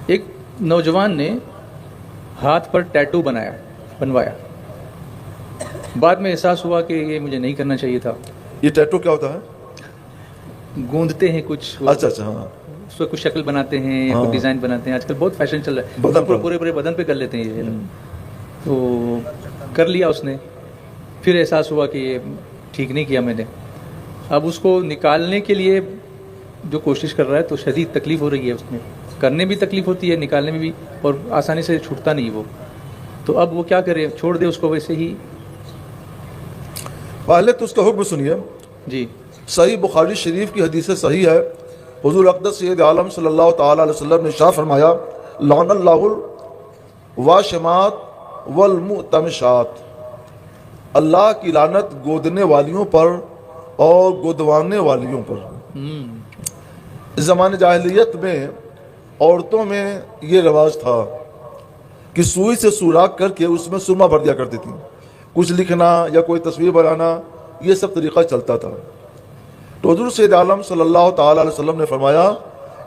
ایک نوجوان نے ہاتھ پر ٹیٹو بنوایا، بعد میں احساس ہوا کہ یہ مجھے نہیں کرنا چاہیے تھا۔ یہ ٹیٹو کیا ہوتا ہے؟ گوندتے ہیں کچھ، اچھا ہاں، اس پہ کچھ شکل بناتے ہیں یا کوئی ڈیزائن بناتے ہیں، آج کل بہت فیشن چل رہا ہے، پورے بدن پہ کر لیتے ہیں یہ، تو کر لیا اس نے، پھر احساس ہوا کہ یہ ٹھیک نہیں کیا میں نے، اب اس کو نکالنے کے لیے جو کوشش کر رہا ہے تو شدید تکلیف ہو رہی ہے، اس میں کرنے بھی تکلیف ہوتی ہے، نکالنے میں بھی، اور آسانی سے چھوٹتا نہیں وہ، تو اب وہ کیا کرے، چھوڑ دے اس کو ویسے ہی؟ پہلے تو اس کا حکم سنیے جی۔ صحیح بخاری شریف کی حدیث صحیح ہے، حضور اقدس سید عالم صلی اللہ تعالیٰ علیہ وسلم نے ارشاد فرمایا، لعن اللہ الواشمات والمؤتمشات، اللہ کی لعنت گودنے والیوں پر اور گودوانے والیوں پر۔ اس زمانے جاہلیت میں عورتوں میں یہ رواج تھا کہ سوئی سے سوراخ کر کے اس میں سرما بھر دیا کرتی تھیں، کچھ لکھنا یا کوئی تصویر بنانا، یہ سب طریقہ چلتا تھا۔ تو حضور سید عالم صلی اللہ تعالیٰ علیہ وسلم نے فرمایا،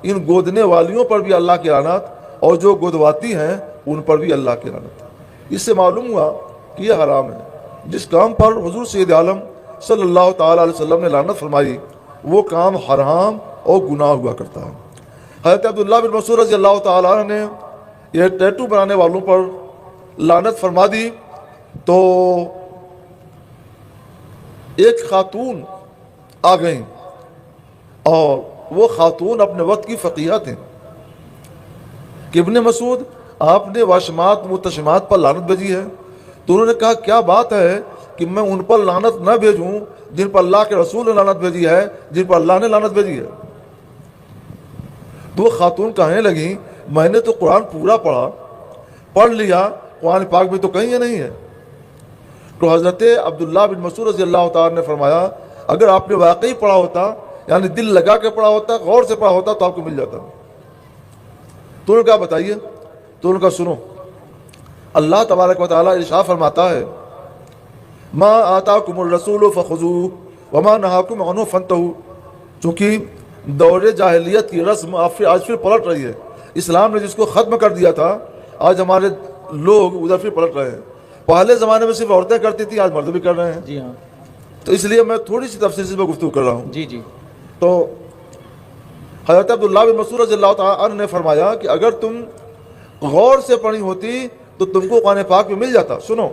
ان گودنے والیوں پر بھی اللہ کی لعنت اور جو گودواتی ہیں ان پر بھی اللہ کی لعنت۔ اس سے معلوم ہوا کہ یہ حرام ہے۔ جس کام پر حضور سید عالم صلی اللہ تعالیٰ علیہ وسلم نے لعنت فرمائی وہ کام حرام اور گناہ ہوا کرتا ہے۔ حضرت عبداللہ بن مسعود رضی اللہ تعالیٰ عنہ نے یہ ٹیٹو بنانے والوں پر لعنت فرما دی، تو ایک خاتون آ گئیں، اور وہ خاتون اپنے وقت کی فقیہ تھیں کہ ابن مسعود آپ نے واشمات متشمات پر لعنت بھیجی ہے، تو انہوں نے کہا کیا بات ہے کہ میں ان پر لعنت نہ بھیجوں جن پر اللہ کے رسول نے لعنت بھیجی ہے، جن پر اللہ نے لعنت بھیجی ہے؟ تو وہ خاتون کہنے لگیں، میں نے تو قرآن پورا پڑھ لیا، قرآن پاک میں تو کہیں یہ نہیں ہے۔ تو حضرت عبداللہ بن مسعود رضی اللہ تعالیٰ نے فرمایا، اگر آپ نے واقعی پڑھا ہوتا، یعنی دل لگا کے پڑھا ہوتا، غور سے پڑھا ہوتا، تو آپ کو مل جاتا۔ تو انہوں نے کہا بتائیے، تو انہوں نے کہا سنو، اللہ تبارک و تعالیٰ ارشاد فرماتا ہے، ما آتاکم الرسول فخذوہ وما نہاکم عنہ فانتہوا۔ چونکہ دور جاہلیت کی رسم آج پھر پلٹ رہی ہے، اسلام نے جس کو ختم کر دیا تھا آج ہمارے لوگ ادھر پھر پلٹ رہے ہیں۔ پہلے زمانے میں صرف عورتیں کرتی تھیں، آج مرد بھی کر رہے ہیں۔ جی ہاں، تو اس لیے میں تھوڑی سی تفصیل سے گفتگو کر رہا ہوں۔ جی جی۔ تو حضرت عبداللہ بن مسعود رضی اللہ تعالیٰ عنہ نے فرمایا کہ اگر تم غور سے پڑھی ہوتی تو تم کو قرآن پاک میں مل جاتا۔ سنو،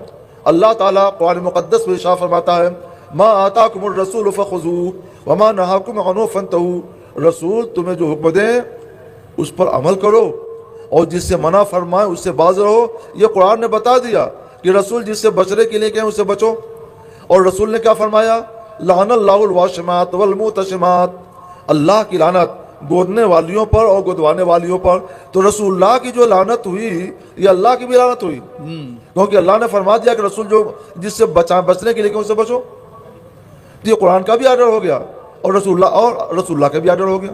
اللہ تعالیٰ قرآن مقدس میں ارشاد فرماتا ہے، ما آتاکم الرسول فخذوہ وما نہاکم عنہ فانتہوا، رسول تمہیں جو حکم دیں اس پر عمل کرو، اور جس سے منع فرمائے اس سے باز رہو۔ یہ قرآن نے بتا دیا کہ رسول جس سے بچنے کے لیے کہیں اس سے بچو، اور رسول نے کیا فرمایا، لعن اللہ الواشمات والمتشمات، اللہ کی لعنت گودنے والیوں پر اور گودوانے والیوں پر۔ تو رسول اللہ کی جو لعنت ہوئی یہ اللہ کی بھی لعنت ہوئی، کیونکہ اللہ نے فرما دیا کہ رسول جو جس سے بچنے کے لیے کہیں اس سے بچو۔ تو یہ قرآن کا بھی آرڈر ہو گیا اور رسول اللہ کا بھی آرڈر ہو گیا،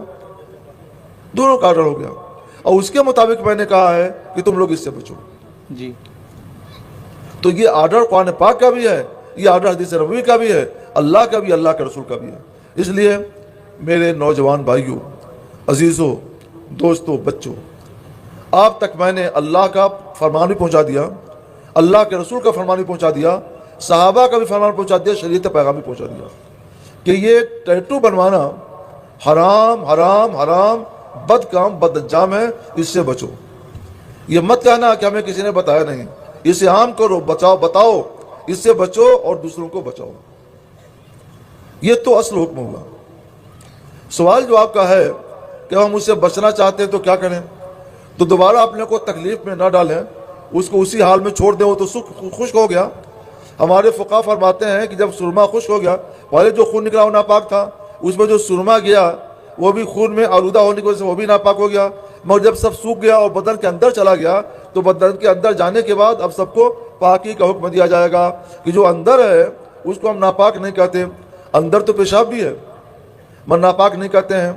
دونوں کا آرڈر ہو گیا، اور اس کے مطابق میں نے کہا ہے کہ تم لوگ اس سے بچو۔ جی۔ تو یہ آرڈر قرآن پاک کا بھی ہے، یہ آرڈر حدیث نبوی کا بھی ہے، اللہ کا بھی، اللہ کے رسول کا بھی ہے۔ اس لیے میرے نوجوان بھائیوں، عزیزوں، دوستوں، بچوں، آپ تک میں نے اللہ کا فرمان بھی پہنچا دیا، اللہ کے رسول کا فرمان بھی پہنچا دیا، صحابہ کا بھی فرمان پہنچا دیا، شریعت پیغام بھی پہنچا دیا کہ یہ ٹیٹو بنوانا حرام حرام حرام، بد کام، بد انجام ہے، اس سے بچو۔ یہ مت کہنا کہ ہمیں کسی نے بتایا نہیں، اسے عام کرو، بتاؤ، اس سے بچو اور دوسروں کو بچاؤ۔ یہ تو اصل حکم ہوگا۔ سوال جو آپ کا ہے کہ ہم اس سے بچنا چاہتے ہیں تو کیا کریں، تو دوبارہ اپنے کو تکلیف میں نہ ڈالیں، اس کو اسی حال میں چھوڑ دیں، وہ تو خشک ہو گیا۔ ہمارے فقہ فرماتے ہیں کہ جب سرما خشک ہو گیا، پہلے جو خون نکلا وہ ناپاک تھا، اس میں جو سرما گیا وہ بھی خون میں آلودہ ہونے کی وجہ سے وہ بھی ناپاک ہو گیا، مگر جب سب سوکھ گیا اور بدن کے اندر چلا گیا تو بدن کے اندر جانے کے بعد اب سب کو پاکی کا حکم دیا جائے گا کہ جو اندر ہے اس کو ہم ناپاک نہیں کہتے۔ اندر تو پیشاب بھی ہے مگر ناپاک نہیں کہتے ہیں،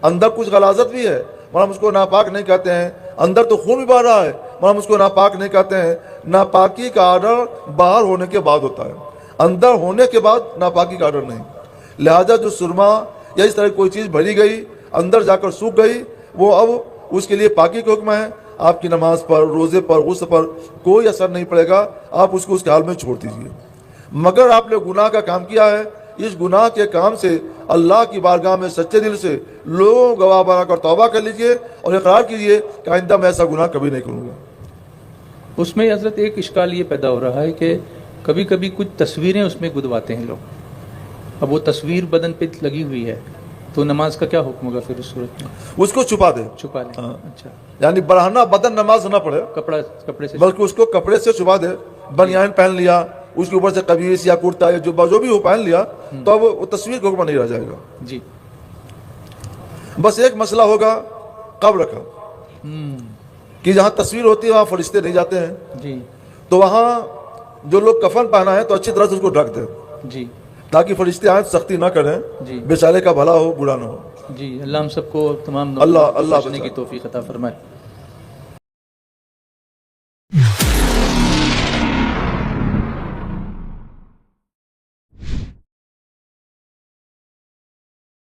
اندر کچھ غلاظت بھی ہے مگر ہم اس کو ناپاک نہیں کہتے ہیں، اندر تو خون بھی بہہ رہا ہے مگر ہم اس کو ناپاک نہیں کہتے ہیں۔ ناپاکی کا آرڈر باہر ہونے کے بعد ہوتا ہے، اندر ہونے کے بعد ناپاکی کا آرڈر نہیں۔ لہذا جو سرما یا اس طرح کوئی چیز بھری گئی اندر جا کر سوکھ گئی، وہ اب اس کے لیے پاکی کا حکم ہے، آپ کی نماز پر، روزے پر، غسل پر کوئی اثر نہیں پڑے گا، آپ اس کو اس کے حال میں چھوڑ دیجیے۔ مگر آپ نے گناہ کا کام کیا ہے، اس گناہ کے کام سے اللہ کی بارگاہ میں سچے دل سے لوگوں گواہ بنا کر توبہ کر لیجئے اور اقرار کیجئے کہ آئندہ میں ایسا گناہ کبھی نہیں کروں گا۔ اس میں حضرت ایک اشکال یہ پیدا ہو رہا ہے کہ کبھی کبھی کچھ تصویریں اس میں گدواتے ہیں لوگ، اب وہ تصویر بدن پہ لگی ہوئی ہے تو نماز کا کیا حکم ہوگا پھر اس صورت میں؟ اس کو چھپا دے، چھپا لیں، اچھا، یعنی بڑھانا بدن نماز نہ پڑھے، کپڑے سے، بلکہ اس کو کپڑے سے چھپا دے، بنیان پہن لیا، اس کے اوپر سے قمیص یا کرتا یا جو بھی ہو پہن لیا، تو اب وہ تصویر کا حکم نہیں رہ جائے گا۔ جی، بس ایک مسئلہ ہوگا قبر کا، کہ جہاں تصویر ہوتی ہے وہاں فرشتے نہیں جاتے ہیں، جی، تو وہاں جو لوگ کفن پہنا ہے تو اچھی طرح سے اس کو ڈھک دیں جی، تاکہ فرشتے آئیں سختی نہ کریں، جی، بیچارے کا بھلا ہو، برا نہ ہو۔ جی، اللہ ہم سب کو تمام اللہ بچنے کی توفیق عطا فرمائے۔